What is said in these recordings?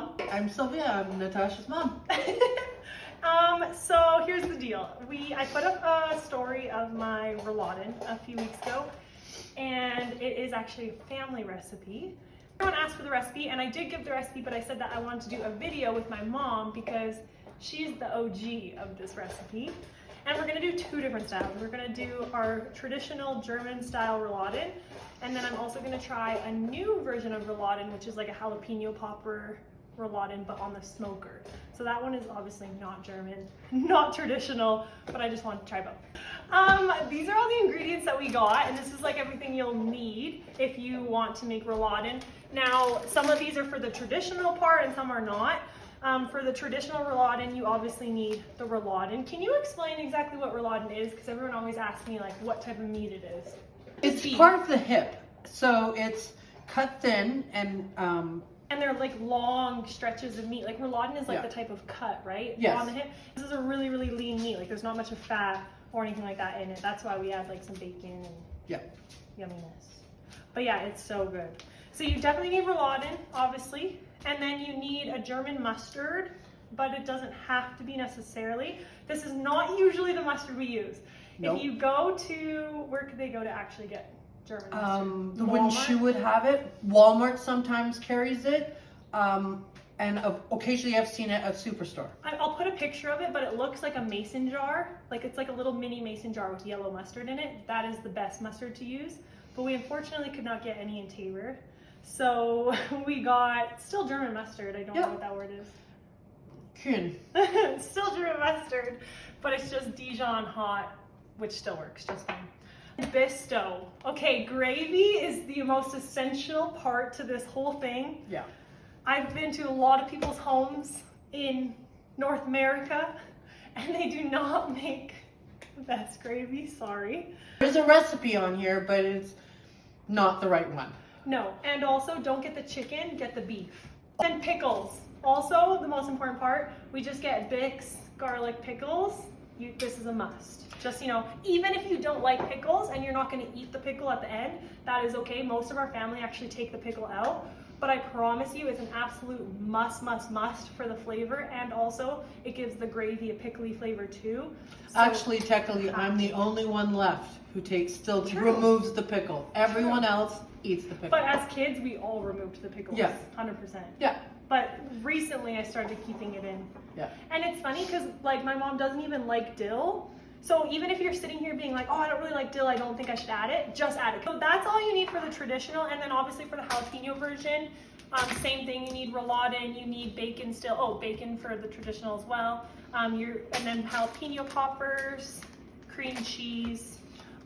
mom. I'm Sylvia. I'm Natasha's mom. So here's the deal. I put up a story of my roulladen a few weeks ago, and it is actually a family recipe. Everyone asked for the recipe, and I did give the recipe, but I said that I wanted to do a video with my mom because she's the OG of this recipe. And we're gonna do two different styles. We're gonna do our traditional German style rouladen, and then I'm also gonna try a new version of rouladen, which is like a jalapeno popper rouladen, but on the smoker. So that one is obviously not German, not traditional, but I just wanted to try both. These are all the ingredients that we got, and this is like everything you'll need if you want to make rouladen. Now, some of these are for the traditional part and some are not. For the traditional rouladen, you obviously need the rouladen. Can you explain exactly what rouladen is? Because everyone always asks me like what type of meat it is. It's part of the hip, so it's cut thin and they're like long stretches of meat. Like rouladen is like the type of cut, right? Yes. On the hip. This is a really, really lean meat. Like there's not much of fat or anything like that in it. That's why we add like some bacon and yumminess. But yeah, it's so good. So you definitely need rouladen, obviously. And then you need a German mustard, but it doesn't have to be necessarily. This is not usually the mustard we use. Nope. If you go to, where could they go to actually get German mustard? The wooden shoe would have it. Walmart sometimes carries it. And occasionally I've seen it at Superstore. I'll put a picture of it, but it looks like a mason jar. Like it's like a little mini mason jar with yellow mustard in it. That is the best mustard to use. But we unfortunately could not get any in Tabor. So we got still German mustard. I don't know what that word is. Kühn. Still German mustard, but it's just Dijon hot, which still works just fine. Bisto. Okay, gravy is the most essential part to this whole thing. Yeah. I've been to a lot of people's homes in North America, and they do not make the best gravy, sorry. There's a recipe on here, but it's not the right one. No, and also don't get the chicken, get the beef. And pickles. Also, the most important part, we just get Bix garlic pickles. This is a must. Just, even if you don't like pickles and you're not gonna eat the pickle at the end, that is okay. Most of our family actually take the pickle out, but I promise you it's an absolute must for the flavor, and also it gives the gravy a pickly flavor too. So, actually, technically, I'm the only one left who removes the pickle. Everyone else eats the pickle. But as kids, we all removed the pickles. Yes. 100%. Yeah. But recently I started keeping it in. Yeah. And it's funny because like my mom doesn't even like dill. So even if you're sitting here being like, oh, I don't really like dill, I don't think I should add it, just add it. So that's all you need for the traditional. And then obviously for the jalapeno version, same thing, you need rouladen, you need bacon still. Oh, bacon for the traditional as well. And then jalapeno poppers, cream cheese.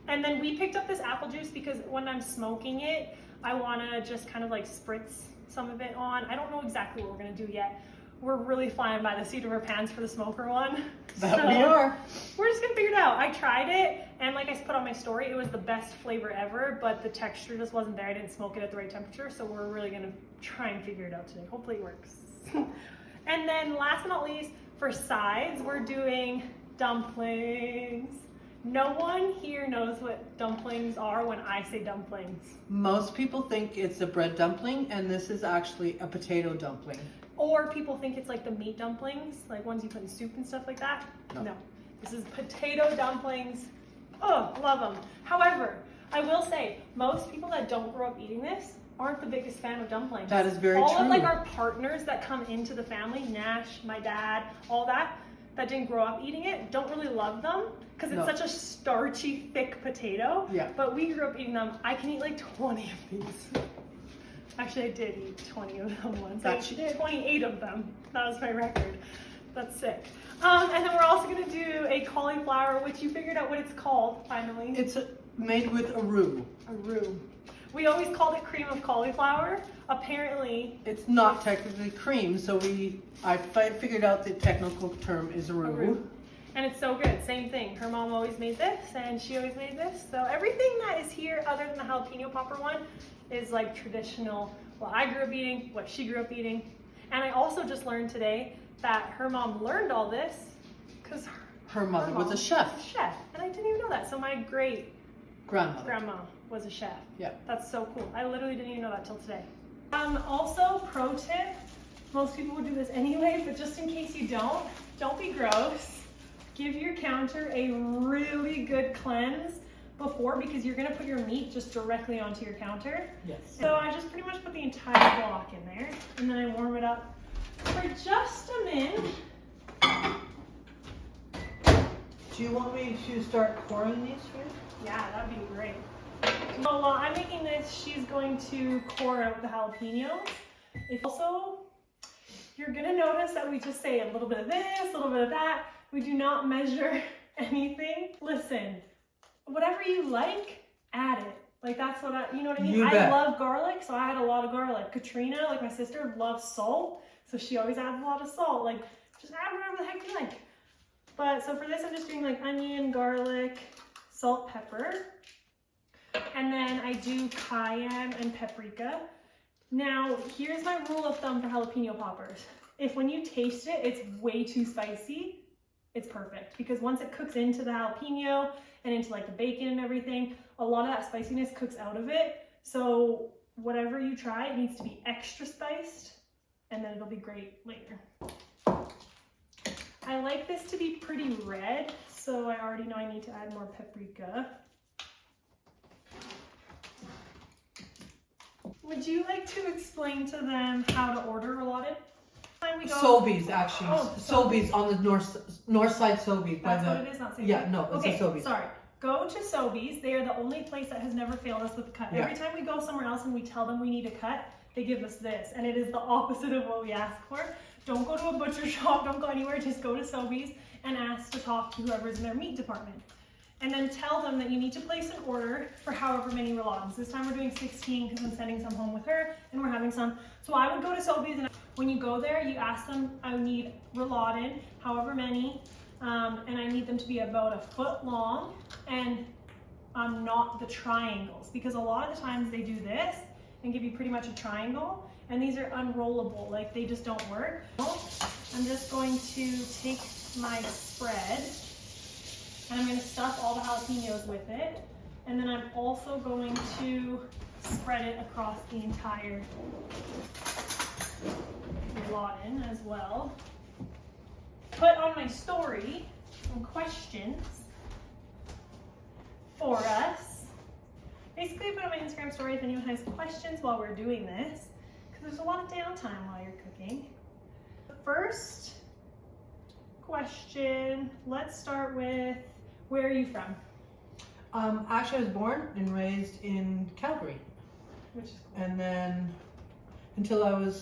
And then we picked up this apple juice because when I'm smoking it, I want to just kind of like spritz some of it on. I don't know exactly what we're going to do yet. We're really flying by the seat of our pants for the smoker one. That we are. We're just going to figure it out. I tried it, and like I put on my story, it was the best flavor ever, but the texture just wasn't there. I didn't smoke it at the right temperature, so we're really going to try and figure it out today. Hopefully it works. And then last but not least, for sides, we're doing dumplings. No one here knows what dumplings are when I say dumplings. Most people think it's a bread dumpling, and this is actually a potato dumpling. Or people think it's like the meat dumplings, like ones you put in soup and stuff like that. No. This is potato dumplings. Oh, love them. However, I will say, most people that don't grow up eating this aren't the biggest fan of dumplings. That is very true. All of like our partners that come into the family, Nash, my dad, all that didn't grow up eating it, don't really love them because it's such a starchy, thick potato. Yeah. But we grew up eating them. I can eat like 20 of these. Actually, I did eat 20 of them once. That you did. 28 of them. That was my record. That's sick. And then we're also going to do a cauliflower, which you figured out what it's called, finally. It's made with a roux. A roux. We always called it cream of cauliflower. Apparently, it's not technically cream, so I figured out the technical term is a roux. And it's so good. Same thing. Her mom always made this, and she always made this. So everything that is here, other than the jalapeno popper one, is like traditional. What I grew up eating, what she grew up eating. And I also just learned today that her mom learned all this because her mother was a chef. And I didn't even know that. So my great grandma was a chef. Yeah. That's so cool. I literally didn't even know that till today. Also, pro tip, Most people would do this anyway, but just in case you don't be gross. Give your counter a really good cleanse before, because you're gonna put your meat just directly onto your counter. Yes. So I just pretty much put the entire block in there, and then I warm it up for just a minute. Do you want me to start coring these for you? Yeah, that'd be great. So while I'm making this, she's going to core out the jalapenos. Also, you're gonna notice that we just say a little bit of this, a little bit of that. We do not measure anything. Listen, whatever you like, add it. Like that's what you know what I mean? You I bet. love garlic, so I had a lot of garlic. Katrina, like my sister, loves salt, so she always adds a lot of salt. Like, just add whatever the heck you like. But so for this, I'm just doing like onion, garlic, salt, pepper. And then I do cayenne and paprika. Now, here's my rule of thumb for jalapeno poppers. If when you taste it, it's way too spicy, it's perfect. Because once it cooks into the jalapeno and into like the bacon and everything, a lot of that spiciness cooks out of it. So whatever you try, it needs to be extra spiced, and then it'll be great later. I like this to be pretty red, so I already know I need to add more paprika. Would you like to explain to them how to order roulladen? Sobeys, actually. Oh, Sobeys on the north side Sobeys. That's what it is, not Sobeys. Yeah, no, it's okay, a Sobeys. Sorry. Go to Sobeys. They are the only place that has never failed us with the cut. Yeah. Every time we go somewhere else and we tell them we need a cut, they give us this. And it is the opposite of what we ask for. Don't go to a butcher shop. Don't go anywhere. Just go to Sobeys and ask to talk to whoever's in their meat department. And then tell them that you need to place an order for however many rouladens. This time we're doing 16 because I'm sending some home with her and we're having some. So I would go to Sobeys, and when you go there, you ask them, I need rouladen, however many, and I need them to be about 1 foot long, and not the triangles, because a lot of the times they do this and give you pretty much a triangle, and these are unrollable, like they just don't work. I'm just going to take my spread, and I'm going to stuff all the jalapenos with it, and then I'm also going to spread it across the entire rouladen as well. Put on my story some questions for us. Basically, I put on my Instagram story if anyone has questions while we're doing this, because there's a lot of downtime while you're cooking. The first question, let's start with, where are you from? Actually, I was born and raised in Calgary. Which is cool. And then until I was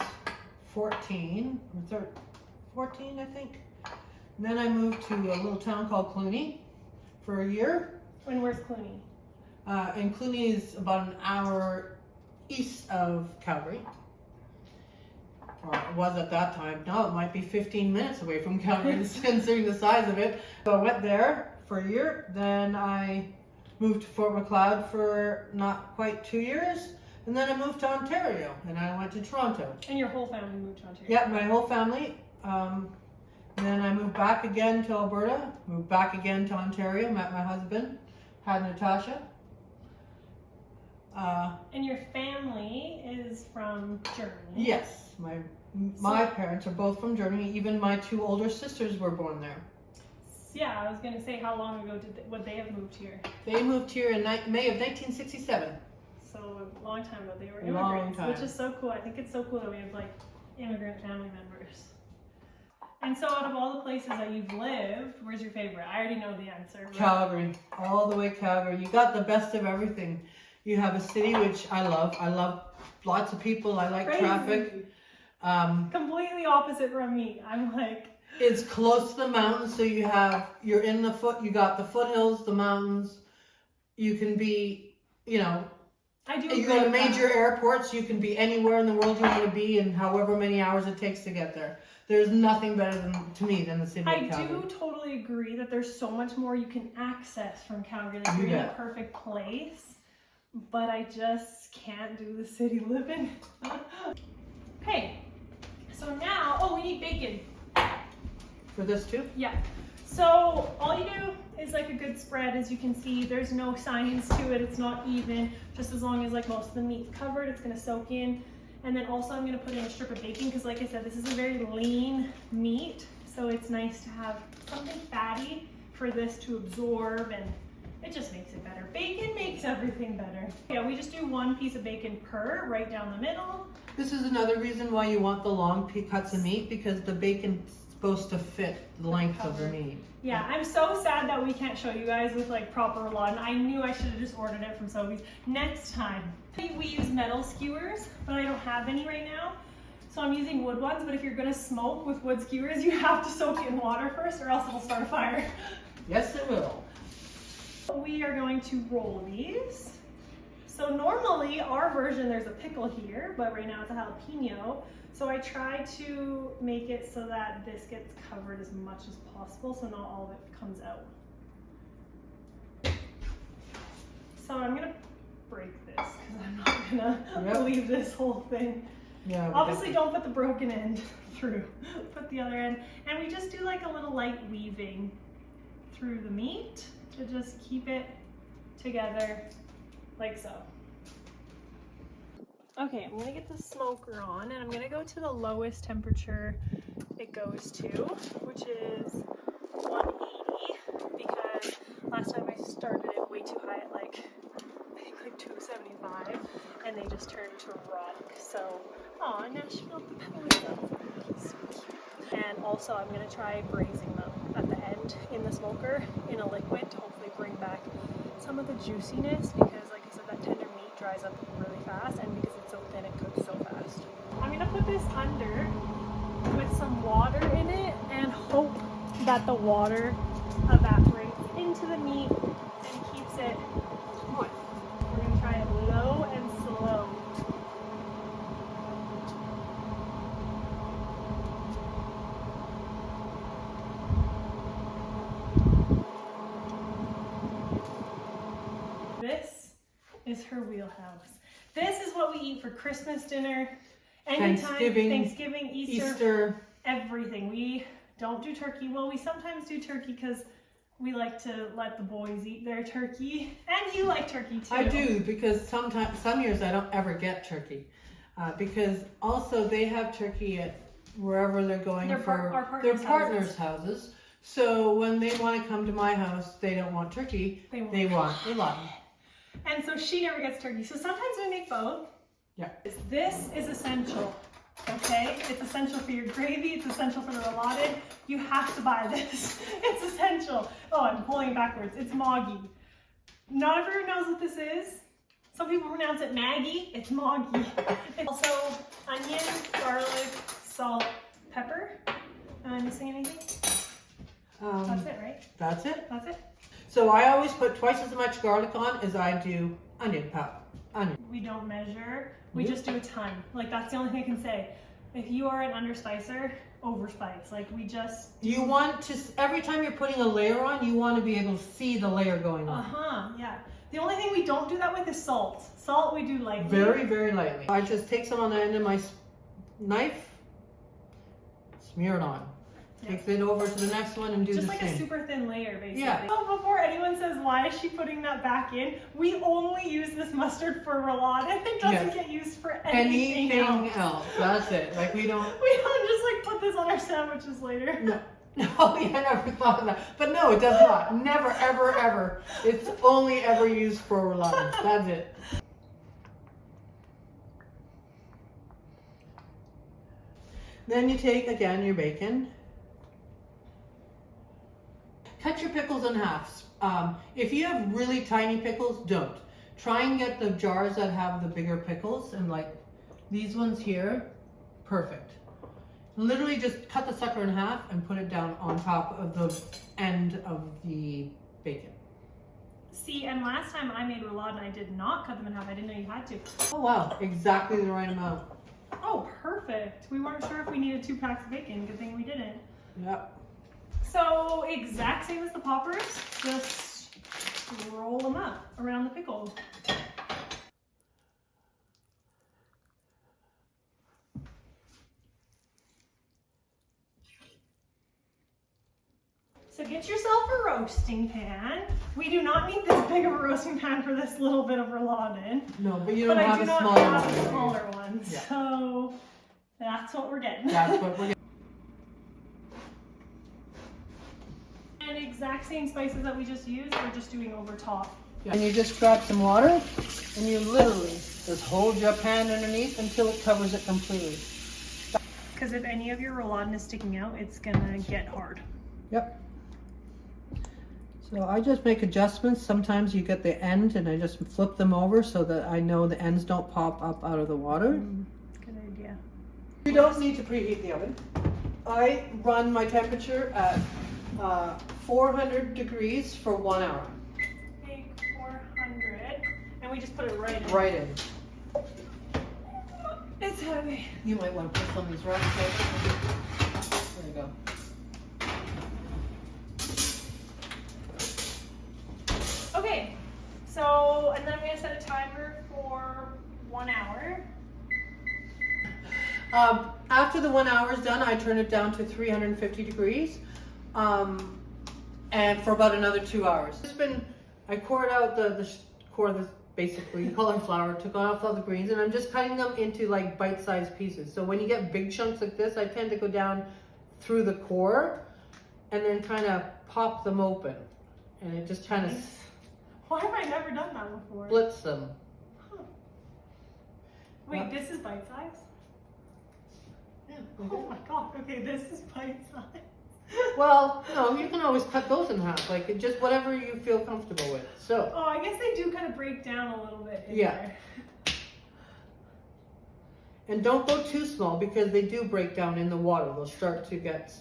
14, or 14, I think. And then I moved to a little town called Cluny for a year. And where's Cluny? And Cluny is about an hour east of Calgary. Or it was at that time. Now it might be 15 minutes away from Calgary, considering the size of it. So I went there for a year. Then I moved to Fort Macleod for not quite 2 years. And then I moved to Ontario, and I went to Toronto. And your whole family moved to Ontario? Yeah, my whole family. Then I moved back again to Alberta, moved back again to Ontario, met my husband, had Natasha. And your family is from Germany? Yes, my parents are both from Germany. Even my 2 older sisters were born there. Yeah, I was going to say, how long ago would they have moved here? They moved here in May of 1967. So a long time ago, they were Long immigrants, time. which is so cool. I think it's so cool that we have like immigrant family members. And so out of all the places that you've lived, where's your favorite? I already know the answer. But... Calgary, all the way Calgary. You got the best of everything. You have a city, which I love. I love lots of people. I like Crazy. traffic. Completely opposite from me. I'm like... It's close to the mountains, so you got the foothills, the mountains. You can be, I do you agree got a with that. major airports. You can be anywhere in the world you want to be in however many hours it takes to get there. There's nothing better to me than the city I of Calgary. do totally agree that there's so much more you can access from Calgary. Like You you're in a bet. perfect place, but I just can't do the city living. Okay, so now, we need bacon. For this too? Yeah. So all you do is like a good spread. As you can see, there's no science to it. It's not even. Just as long as like most of the meat's covered, it's gonna soak in. And then also I'm gonna put in a strip of bacon because like I said, this is a very lean meat. So it's nice to have something fatty for this to absorb, and it just makes it better. Bacon makes everything better. Yeah, we just do 1 piece of bacon per, right down the middle. This is another reason why you want the long cuts of meat, because the bacon's supposed to fit the length of the meat. Yeah, I'm so sad that we can't show you guys with like proper roulladen. I knew I should have just ordered it from Sobeys. Next time. We use metal skewers, but I don't have any right now. So I'm using wood ones, but if you're gonna smoke with wood skewers, you have to soak it in water first or else it'll start a fire. Yes, it will. We are going to roll these. So normally our version, there's a pickle here, but right now it's a jalapeno. So I try to make it so that this gets covered as much as possible so not all of it comes out. So I'm gonna break this because I'm not gonna leave this whole thing. Yeah. Obviously don't put the broken end through, put the other end. And we just do like a little light weaving through the meat to just keep it together like so. Okay, I'm gonna get the smoker on and I'm gonna go to the lowest temperature it goes to, which is 180, because last time I started it way too high at like, I think like 275, and they just turned to rock. So, oh, Nashville, the pebbles up. So cute. And also I'm gonna try braising them at the end in the smoker in a liquid to hopefully bring back some of the juiciness, because like I said, that tender meat dries up really fast, and because it's so thin, it cooks so fast. I'm gonna put this under with some water in it and hope that the water evaporates into the meat and keeps it moist. We're gonna try it low and slow. This is her wheelhouse. This is what we eat for Christmas dinner, anytime, Thanksgiving, Easter, everything. We don't do turkey. Well, we sometimes do turkey because we like to let the boys eat their turkey, and you like turkey too. I do, because some years I don't ever get turkey, because also they have turkey at wherever they're going for their partners' houses. So when they want to come to my house, they don't want turkey. They want roulladen. And so she never gets turkey. So sometimes we make both. Yeah. This is essential, okay? It's essential for your gravy. It's essential for the roulladen. You have to buy this. It's essential. Oh, I'm pulling it backwards. It's moggy. Not everyone knows what this is. Some people pronounce it Maggie. It's moggy. It's also onion, garlic, salt, pepper. Am I missing anything? That's it, right? That's it. That's it. So I always put twice as much garlic on as I do onion powder. We don't measure, we just do a ton. Like, that's the only thing I can say. If you are an underspicer, overspice. Like, we just... You want to, every time you're putting a layer on, you want to be able to see the layer going on. Yeah. The only thing we don't do that with is salt. Salt we do lightly. Very, very lightly. I just take some on the end of my knife, smear it on. Take it over to the next one and do the same. Just like a super thin layer, basically. Yeah. So before anyone says, why is she putting that back in? We only use this mustard for roulade. It doesn't get used for anything else. That's it. Like we don't just like put this on our sandwiches later. No, I never thought of that. But no, it does not. Never, ever, ever. It's only ever used for roulade. That's it. Then you take, again, your bacon. Cut your pickles in half. If you have really tiny pickles, don't. Try and get the jars that have the bigger pickles, and like these ones here, perfect. Literally just cut the sucker in half and put it down on top of the end of the bacon. See, and last time I made roulade and I did not cut them in half. I didn't know you had to. Oh wow, exactly the right amount. Oh, perfect. We weren't sure if we needed 2 packs of bacon. Good thing we didn't. Yep. So exact same as the poppers, just roll them up around the pickle. So get yourself a roasting pan. We do not need this big of a roasting pan for this little bit of roulade. No, but you don't have a smaller one. I do not have a smaller one. one. Yeah. So that's what we're getting. That's what we're getting. And exact same spices that we just used, we're just doing over top. Yeah. And you just grab some water and you literally just hold your pan underneath until it covers it completely. Because if any of your roulladen is sticking out, it's gonna get hard. Yep. So I just make adjustments. Sometimes you get the end and I just flip them over so that I know the ends don't pop up out of the water. Good idea. You don't need to preheat the oven. I run my temperature at 400 degrees for 1 hour. Take 400, and we just put it right in. Right in. It's heavy. You might want to put some of these rocks over. There you go. Okay, so, and then I'm gonna set a timer for 1 hour. After the 1 hour is done, I turn it down to 350 degrees, and for about another 2 hours. I cored out the basically cauliflower, took off all the greens, and I'm just cutting them into like bite-sized pieces. So when you get big chunks like this, I tend to go down through the core and then kind of pop them open, and it just kind of Why have I never done that before? splits them. Huh. Wait, this is bite size? Yeah. Oh my god, okay, this is bite size. Well, no, you can always cut those in half, like just whatever you feel comfortable with. So. Oh, I guess they do kind of break down a little bit in Yeah. there. And don't go too small because they do break down in the water. They'll start to get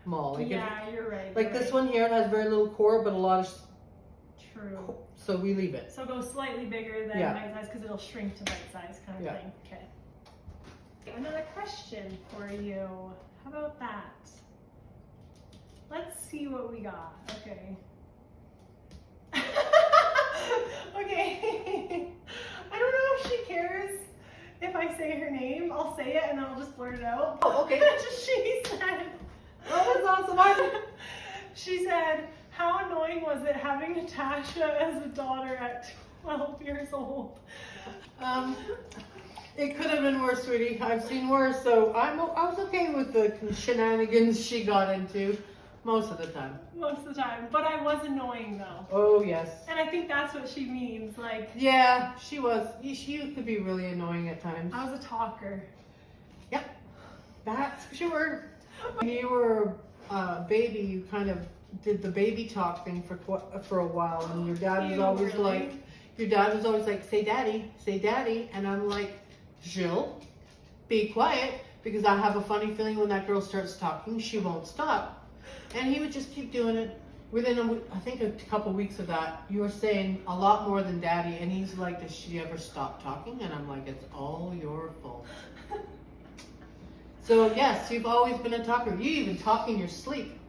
small. Like Yeah, you're right. like this one here, it has very little core, but a lot of, True. so we leave it. So go slightly bigger than Yeah. bite size because it'll shrink to bite size kind of Yeah. thing. Okay. Another question for you. How about that? Let's see what we got. Okay. Okay. I don't know if she cares if I say her name. I'll say it and then I'll just blurt it out. Oh, okay. She said. Oh, that's awesome. She said, how annoying was it having Natasha as a daughter at 12 years old? It could have been worse, sweetie. I've seen worse, so I was okay with the shenanigans she got into most of the time. Most of the time. But I was annoying though. Oh, yes. And I think that's what she means. Like, Yeah, she was. She could be really annoying at times. I was a talker. Yep, that's for sure. When you were a baby, you kind of did the baby talk thing for a while, and your dad was always like, say daddy, and I'm like, Jill, be quiet, because I have a funny feeling when that girl starts talking, she won't stop. And he would just keep doing it. Within, I think, a couple weeks of that, you were saying a lot more than daddy, and he's like, does she ever stop talking? And I'm like, it's all your fault. So yes, you've always been a talker. You even talk in your sleep.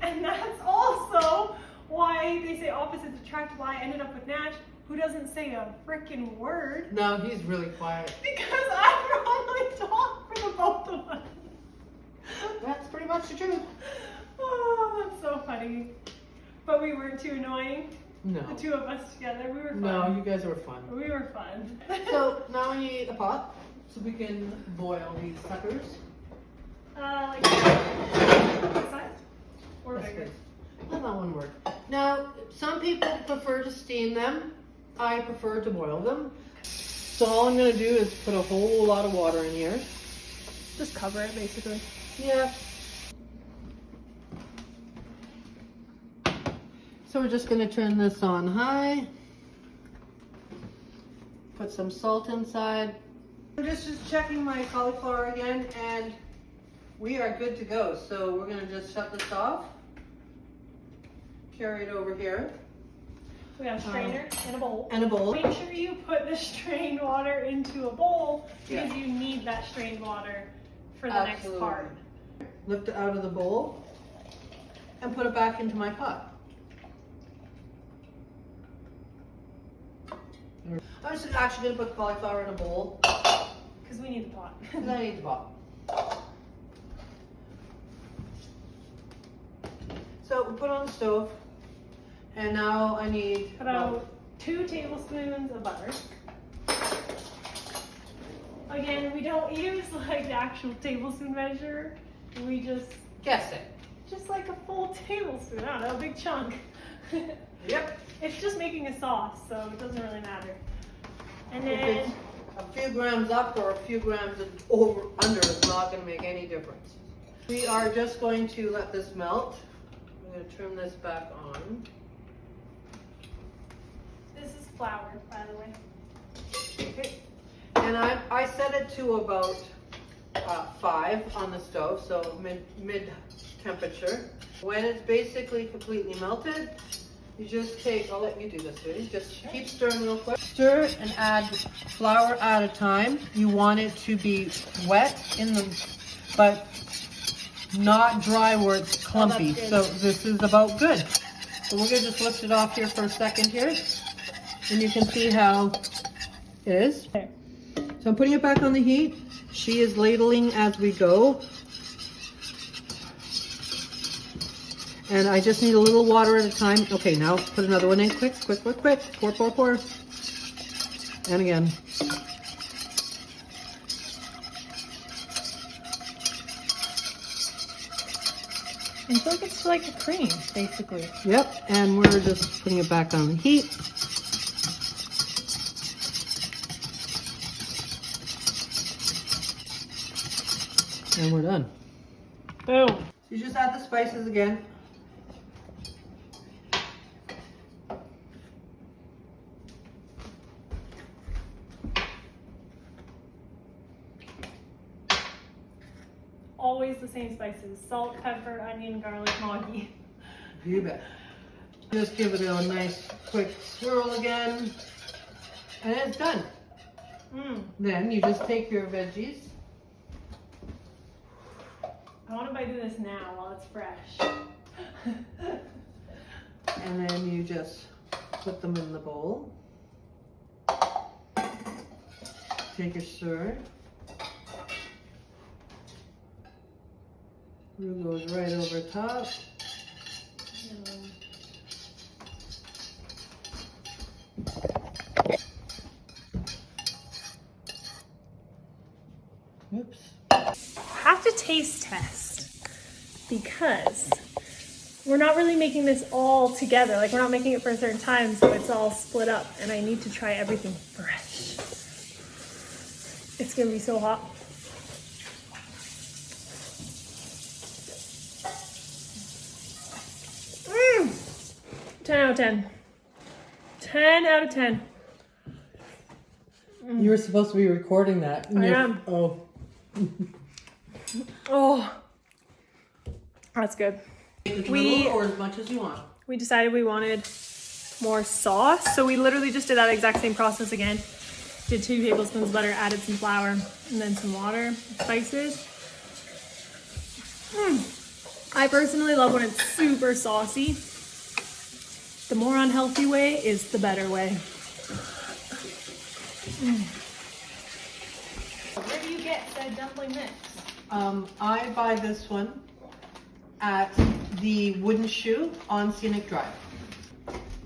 And that's also why they say opposites attract. Why I ended up with Nash, who doesn't say a freaking word. No, he's really quiet. Because I normally talk for the both of us. That's pretty much the truth. Oh, that's so funny. But we weren't too annoying. No. The two of us together, we were fun. No, you guys were fun. We were fun. So now we need a pot so we can boil these suckers. Like this size? Or Yes, bigger? please. Let that one work. Now, some people prefer to steam them. I prefer to boil them. So all I'm going to do is put a whole lot of water in here. Just cover it, basically. Yeah. So we're just going to turn this on high. Put some salt inside. I'm just checking my cauliflower again, and we are good to go. So we're going to just shut this off. Carry it over here. We have a strainer and a bowl. And a bowl. Make sure you put the strained water into a bowl because Yeah. you need that strained water for the Absolutely. next part. Lift it out of the bowl and put it back into my pot. I'm just actually going to put cauliflower in a bowl Because we need the pot. because I need the pot. So we put on the stove, and now I need About 2 tablespoons of butter. Again, we don't use like the actual tablespoon measure. We just Guess it. like a full tablespoon. I don't know, a big chunk. Yep. It's just making a sauce, so it doesn't really matter. And If then it's a few grams up or a few grams over under is not going to make any difference. We are just going to let this melt. I'm going to turn this back on. this is flour, by the way. Okay. And I set it to about 5 on the stove, so mid temperature. When it's basically completely melted, you just take, I'll let you do this, Judy. Just keep stirring real quick. Stir and add flour at a time. You want it to be wet but not dry where it's clumpy. So this is about good. So we're gonna just lift it off here for a second here. And you can see how it is. Okay. So I'm putting it back on the heat. She is ladling as we go. And I just need a little water at a time. Okay, now put another one in. Quick, quick, quick, quick. Pour, pour, pour. And again. I feel like it's like a cream, basically. Yep, and we're just putting it back on the heat. And we're done. Boom. So you just add the spices again. Always the same spices: salt, pepper, onion, garlic, Maggi. You bet. Just give it a nice quick swirl again. And it's done. Then you just take your veggies. I want to do this now while it's fresh. And then you just put them in the bowl. Take your stir. Roux goes right over top. Oops. Have to taste test because we're not really making this all together. Like, we're not making it for a certain time, so it's all split up, and I need to try everything fresh. It's gonna be so hot. Mmm! 10 out of 10. 10 out of 10. You were supposed to be recording that. I am. Oh. Oh, that's good. As little or as much as you want. We decided we wanted more sauce, so we literally just did that exact same process again. Did 2 tablespoons of butter, added some flour, and then some water, spices. I personally love when it's super saucy. The more unhealthy way is the better way. Where do you get said dumpling mix? I buy this one at the Wooden Shoe on Scenic Drive.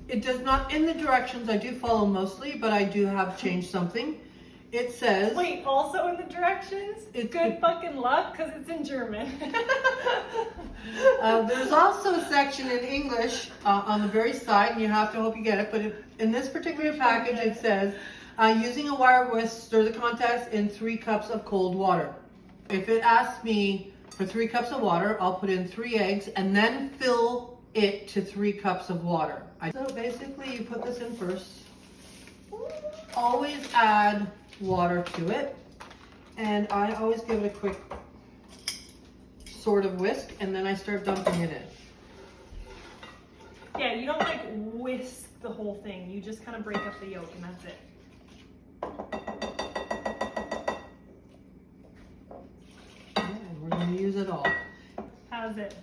It does not, in the directions, I do follow mostly, but I do have changed something. It says... Wait, also in the directions? Good fucking luck, because it's in German. There's also a section in English on the very side, and you have to hope you get it, but in this particular package it says, using a wire whisk, stir the contents in 3 cups of cold water. If it asks me for 3 cups of water, I'll put in 3 eggs and then fill it to 3 cups of water. So basically you put this in first. Always add water to it. And I always give it a quick sort of whisk, and then I start dumping it in. Yeah, you don't like whisk the whole thing. You just kind of break up the yolk and that's it. And we're going to use it all. How's it?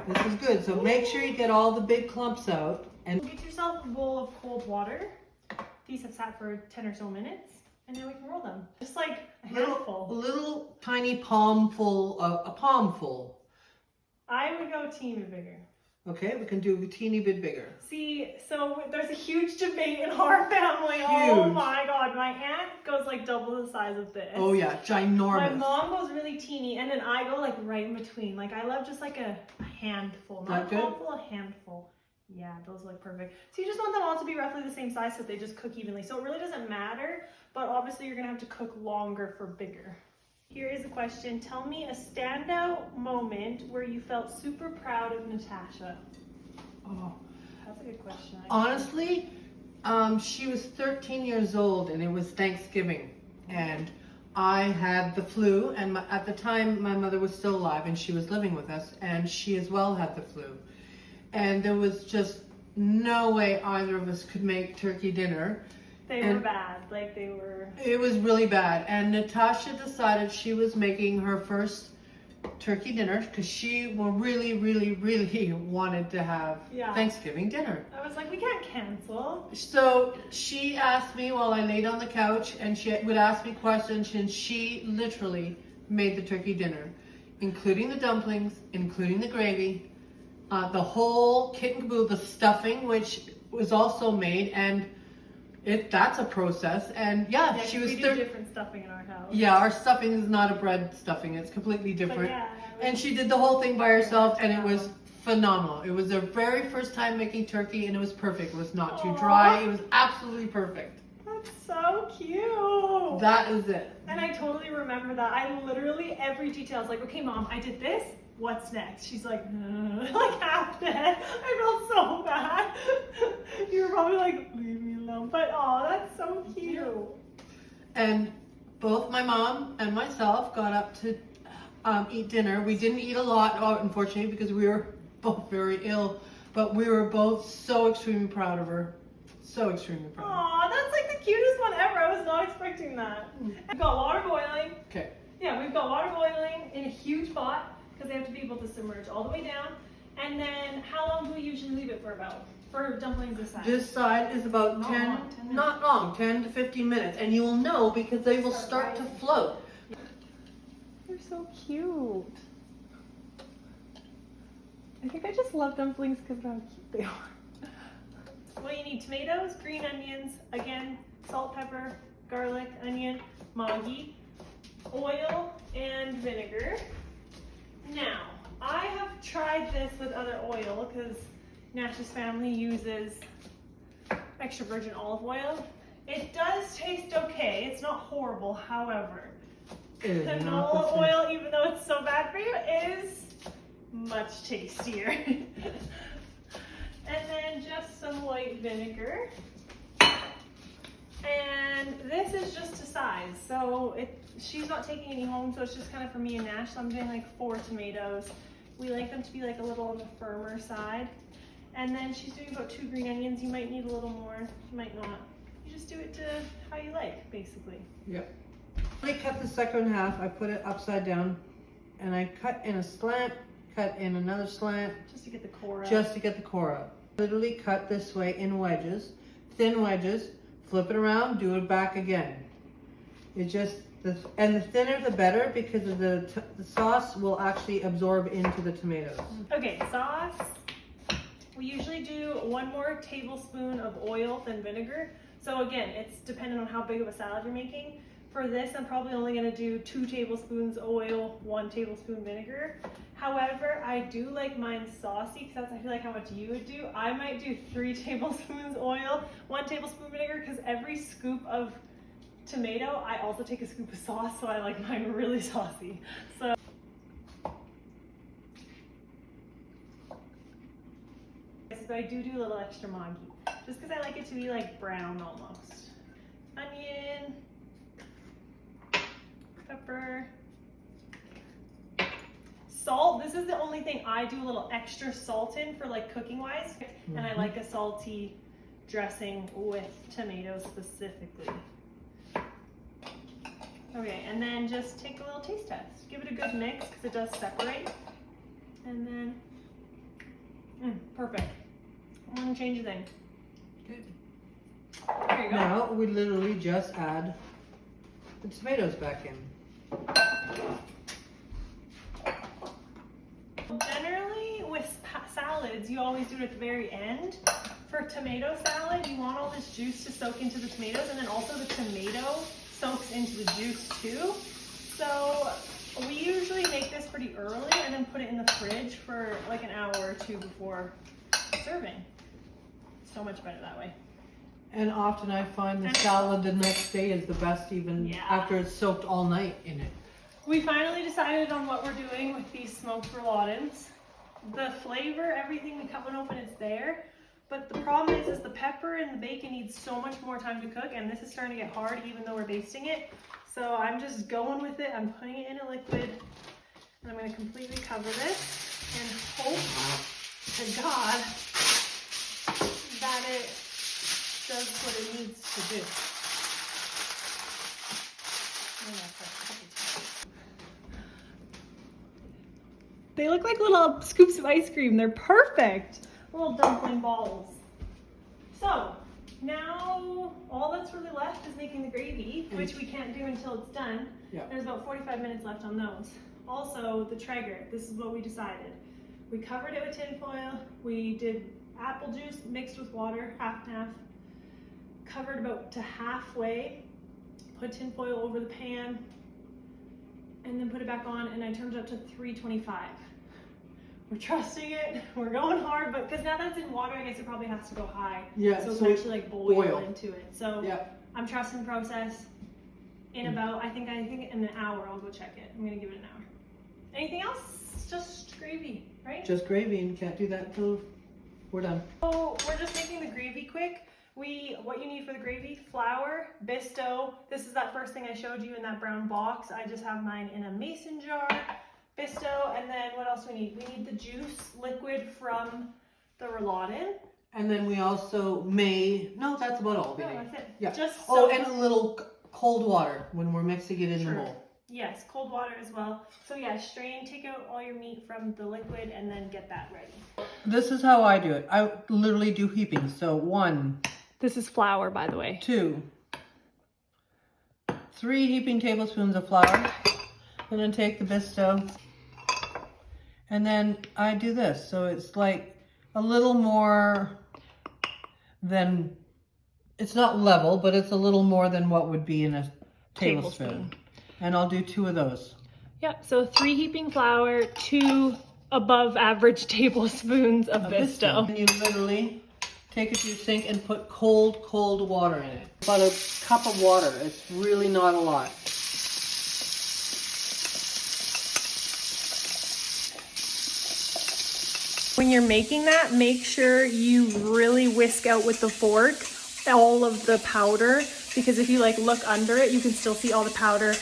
This is good. So make sure you get all the big clumps out. And Get yourself a bowl of cold water. These have sat for 10 or so minutes, and now we can roll them. Just like a handful. little tiny palmful, a palmful. I would go teeny bigger. Okay, we can do a teeny bit bigger. See, so there's a huge debate in our family. Oh Huge. my god, my aunt goes like double the size of this. Oh yeah, ginormous. My mom goes really teeny, and then I go like right in between. Like I love just like a handful, not That good? a handful, a handful. Yeah, those look perfect. So you just want them all to be roughly the same size so they just cook evenly. So it really doesn't matter, but obviously you're gonna have to cook longer for bigger. Here is a question. Tell me a standout moment where you felt super proud of Natasha. Oh, that's a good question. Honestly, she was 13 years old and it was Thanksgiving. And I had the flu, and at the time my mother was still alive and she was living with us, and she as well had the flu. And there was just no way either of us could make turkey dinner. They were bad, like they were... It was really bad. And Natasha decided she was making her first turkey dinner because she really wanted to have Thanksgiving dinner. I was like, we can't cancel. So she asked me while I laid on the couch, and she would ask me questions, and she literally made the turkey dinner, including the dumplings, including the gravy, the whole kit and caboodle, the stuffing, which was also made, and that's a process. And yeah, she was... we do different stuffing in our house. Yeah, our stuffing is not a bread stuffing. It's completely different. Yeah, and she did the whole thing by herself, and it was phenomenal. It was their very first time making turkey, and it was perfect. It was not too dry. It was absolutely perfect. That's so cute. That is it. And I totally remember that. I literally, every detail, I was like, okay, Mom, I did this. What's next? She's like, like half dead. I felt so bad. You were probably like, leave me alone. But oh, that's so cute. And both my mom and myself got up to eat dinner. We didn't eat a lot, unfortunately, because we were both very ill. But we were both so extremely proud of her. So extremely proud. Aw, that's like the cutest one ever. I was not expecting that. We've got water boiling. Okay. Yeah, we've got water boiling in a huge pot because they have to be able to submerge all the way down. And then how long do we usually leave it for about? For dumplings this side? This side is about 10 to 15 minutes. And you will know because they will start to float. They're so cute. I think I just love dumplings because of how cute they are. Well, you need tomatoes, green onions, again, salt, pepper, garlic, onion, Maggi, oil, and vinegar. Now, I have tried this with other oil because Nash's family uses extra virgin olive oil. It does taste okay. It's not horrible. However, canola oil, even though it's so bad for you, is much tastier. And then just some white vinegar. And this is just to size. So she's not taking any home, so it's just kind of for me and Nash. So I'm doing like 4 tomatoes. We like them to be like a little on the firmer side. And then she's doing about 2 green onions. You might need a little more, you might not. You just do it to how you like, basically. Yep. I cut the second half, I put it upside down, and I cut in a slant, cut in another slant. Just to get the core out. Just to get the core out. Literally cut this way in wedges, thin wedges, flip it around, do it back again. It just, and the thinner the better because of the sauce will actually absorb into the tomatoes. Okay, sauce. We usually do 1 more tablespoon of oil than vinegar. So again, it's dependent on how big of a salad you're making. For this, I'm probably only gonna do 2 tablespoons oil, 1 tablespoon vinegar. However, I do like mine saucy because that's I feel like how much you would do. I might do 3 tablespoons oil, 1 tablespoon vinegar because every scoop of tomato, I also take a scoop of sauce, so I like mine really saucy. So I do a little extra Maggi, just because I like it to be like brown almost. Onion, pepper, salt. This is the only thing I do a little extra salt in for like cooking wise, and I like a salty dressing with tomatoes specifically. Okay, and then just take a little taste test. Give it a good mix because it does separate. And then, perfect. I wouldn't change a thing. Good. There you go. Now we literally just add the tomatoes back in. Generally with salads, liquids, you always do it at the very end. For tomato salad, you want all this juice to soak into the tomatoes, and then also the tomato soaks into the juice too. So we usually make this pretty early and then put it in the fridge for like an hour or two before serving. So much better that way. And often I find the salad the next day is the best, even after it's soaked all night in it. We finally decided on what we're doing with these smoked rouladens. The flavor, everything, we cut one open, it's there. But the problem is the pepper and the bacon needs so much more time to cook, and this is starting to get hard even though we're basting it. So I'm just going with it. I'm putting it in a liquid, and I'm going to completely cover this and hope to God that it does what it needs to do. They look like little scoops of ice cream. They're perfect. Little dumpling balls. So now all that's really left is making the gravy, which we can't do until it's done. Yeah. There's about 45 minutes left on those. Also, the Traeger, this is what we decided. We covered it with tin foil. We did apple juice mixed with water, half and half. Covered about to halfway. Put tin foil over the pan. And then put it back on, and I turned it up to 325. We're trusting it. We're going hard, but because now that's in water, I guess it probably has to go high. Yeah, so it so can actually like boil boil into it. So Yeah. I'm trusting the process. In about, I think in an hour, I'll go check it. I'm gonna give it an hour. Anything else? It's just gravy, right? Just gravy, and can't do that until we're done. So we're just making the gravy quick. What you need for the gravy: flour, Bisto. This is that first thing I showed you in that brown box. I just have mine in a mason jar. Bisto, and then what else we need? We need the juice liquid from the roulladen. And then we also that's about all we No, need. that's it. Yeah. Just and a little cold water when we're mixing it in the bowl. Yes, cold water as well. So yeah, strain, take out all your meat from the liquid, and then get that ready. This is how I do it. I literally do heaping. So 1, This is flour, by the way. 2, 3 heaping tablespoons of flour. And then take the Bisto. And then I do this. So it's like a little more than, it's not level, but it's a little more than what would be in a tablespoon. And I'll do 2 of those. Yep, so 3 heaping flour, 2 above average tablespoons of Bisto. And you literally take it to your sink and put cold water in it. About a cup of water. It's really not a lot. When you're making that, make sure you really whisk out with the fork all of the powder, because if you like look under it, you can still see all the powder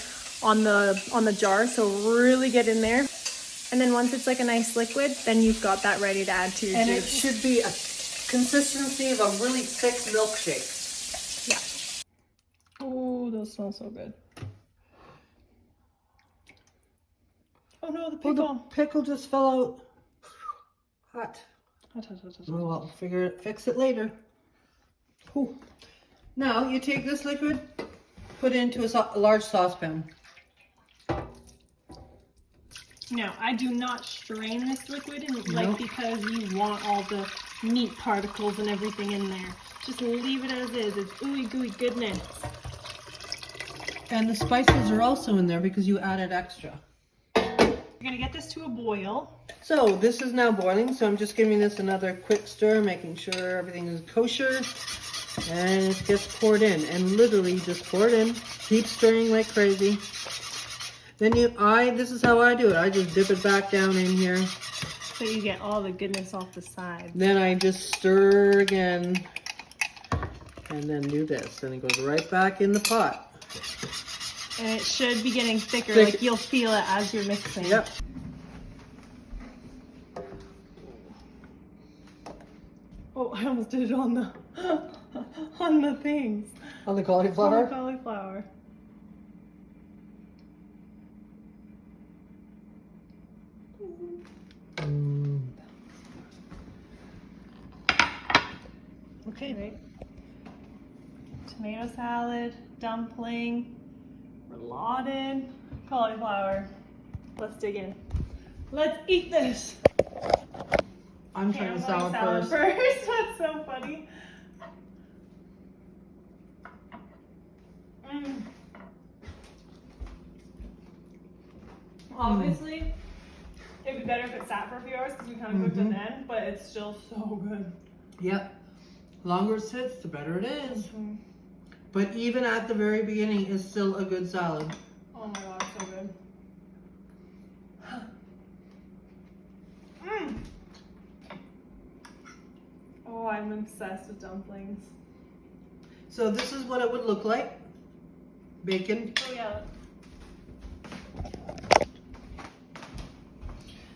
on the jar. So really get in there. And then once it's like a nice liquid, then you've got that ready to add to your juice. And it should be a consistency of a really thick milkshake. Yeah. Oh, those smell so good. Oh no, the pickle. Oh, the pickle just fell out. Hot. Hot. Well, I'll fix it later. Whew. Now you take this liquid, put it into a large saucepan. Now, I do not strain this liquid because you want all the meat particles and everything in there. Just leave it as is. It's ooey gooey goodness. And the spices are also in there because you added extra. You're gonna get this to a boil. So this is now boiling, so I'm just giving this another quick stir, making sure everything is kosher. And it gets poured in, and literally just pour it in. Keep stirring like crazy. Then this is how I do it. I just dip it back down in here. So you get all the goodness off the side. Then I just stir again, and then do this. And it goes right back in the pot. And it should be getting thicker, like you'll feel it as you're mixing. Yep. Oh, I almost did it on the on the things. On the cauliflower? On the cauliflower. Okay. Right. Tomato salad, dumpling, roulladen, cauliflower. Let's dig in. Let's eat this. I'm trying the Family salad first. That's so funny. Obviously, it'd be better if it sat for a few hours because we kind of cooked at the end, but it's still so good. Yep. Longer it sits, the better it is. But even at the very beginning, it's still a good salad. Oh my god, so good. Oh, I'm obsessed with dumplings. So this is what it would look like. Bacon. Oh yeah.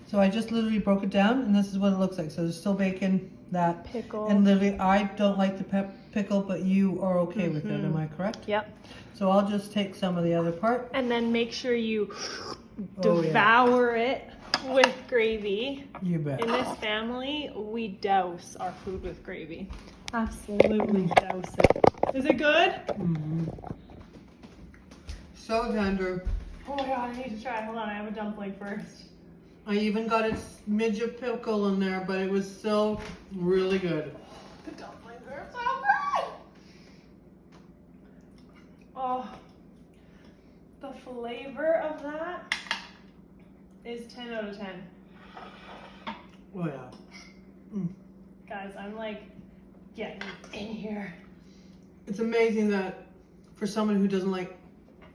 So I just literally broke it down, and this is what it looks like. So there's still bacon, that. Pickle. And literally, I don't like the pickle, but you are okay with it, am I correct? Yep. So I'll just take some of the other part. And then make sure you Oh, yeah. devour it with gravy. You bet. In this family, we douse our food with gravy. Absolutely douse it. Is it good? Mm-hmm. So tender. Oh my god, I need to try. Hold on, I have a dumpling first. I even got a smidge of pickle in there, but it was still really good. The dumplings are so good! Oh, the flavor of that is 10 out of 10. Oh yeah. Guys, I'm like getting in here. It's amazing that for someone who doesn't like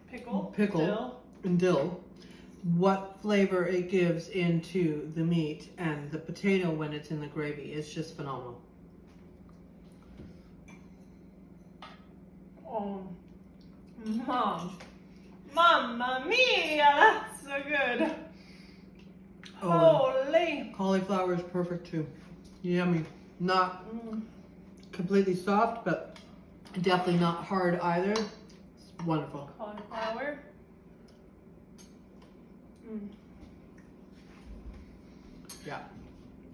Pickle, Pickle. And dill, what flavor it gives into the meat and the potato when it's in the gravy. It's just phenomenal. Oh, Mamma mia, that's so good. Oh, Holy. cauliflower is perfect too. Yummy. Not completely soft, but definitely not hard either. It's wonderful. Cauliflower. Yeah.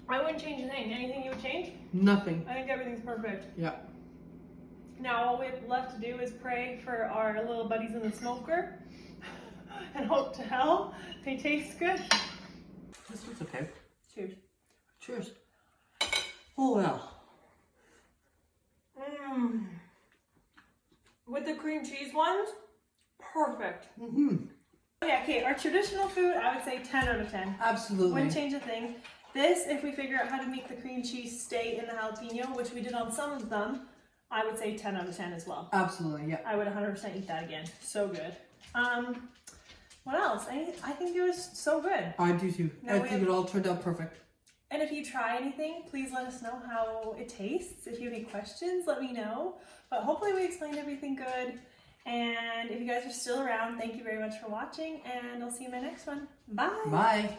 I wouldn't change a thing. Anything you would change? Nothing. I think everything's perfect. Yeah. Now all we have left to do is pray for our little buddies in the smoker and hope to hell they taste good. This one's okay. Cheers. Cheers. Oh well. With the cream cheese ones, perfect. Mm-hmm. Okay, our traditional food, I would say 10 out of 10. Absolutely. Wouldn't change a thing. This, if we figure out how to make the cream cheese stay in the jalapeno, which we did on some of them, I would say 10 out of 10 as well. Absolutely, yeah. I would 100% eat that again. So good. What else? I think it was so good. I do too. Now I think it all turned out perfect. And if you try anything, please let us know how it tastes. If you have any questions, let me know. But hopefully we explained everything good. And if you guys are still around, thank you very much for watching, and I'll see you in my next one. Bye! Bye!